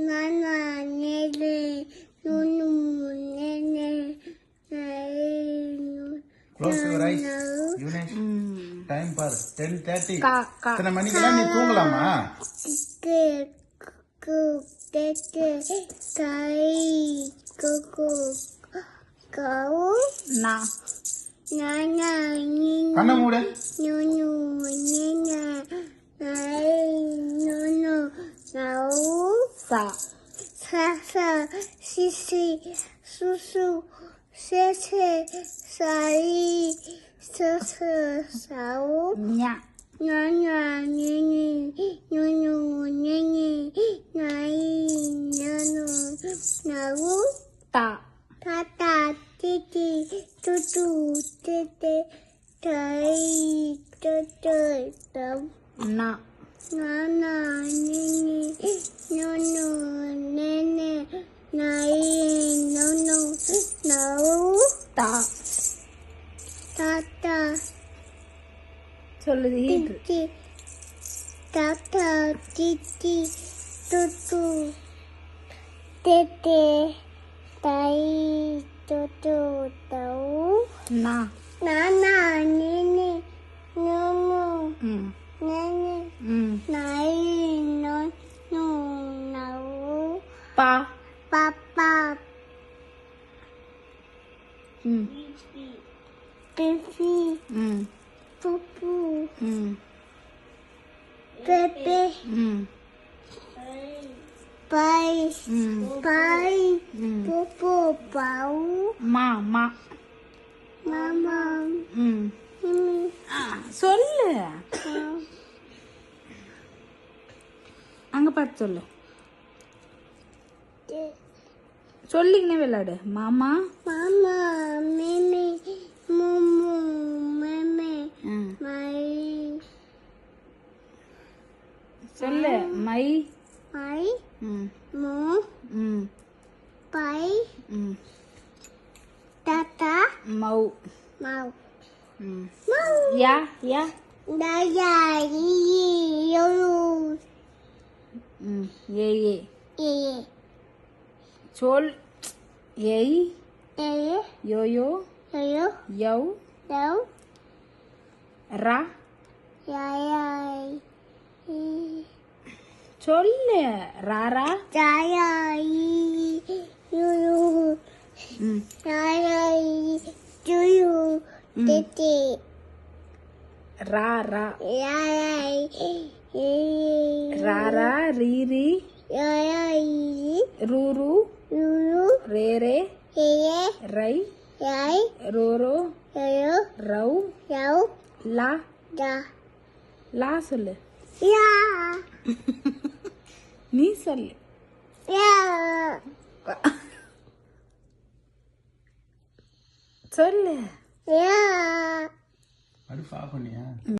Nana, Nene, Nunu, Nene, Close your eyes. Yunesh. Time par 10:30. இத்தனை மணிக்கெல்லாம் நீ தூங்கலாமா? கண்ண மூடு. Sisi, susu, sese, sari, sese, sau, nya, nya, nini, nunu, nini, nai, nanu, nau, ta, tata, titi, tutu, tete, tai, tete, tam, na. Nana, nini, nunu, nene, nai, nunu, nau, ta, tata, titi, tata, titi, tutu, tete, tai, tutu, tau, na, nana, nini, nunu, nene, nai, nunu, nau, pa, papa, pipi, pupu, pepe, pai, pai, pupu, pau, mama, mama, சொல்லு அங்க பார்த்து சொல்லு சொல்லிங்கனே விளையாடு மாமா mama, mimi, mumu, meme, mai, சொல்லு my mai, ம் mu, ம் pai, ம் tata, மௌ mau, ம் mau, யா யா daya, iyi, yoru, ம் ஏ ஏ ye, சொல் ஏய் ye, யோயோ yoyo, யௌ dau, ரா yayai, சொல்லு ராரா daya, iyi, yoru, ம் yayai, yoyu, tete, ரா ரா yayai, Rara ரீரி yayai, ரூரு yoru, ரேரே ye, ரை yai, ரோரோ yoyo, ரௌ yau, லா da, லா சொல்லு ya, நீ சொல்லு ya, சொல்லு ya. அடுப்பு ஆஃப் பண்ணியா?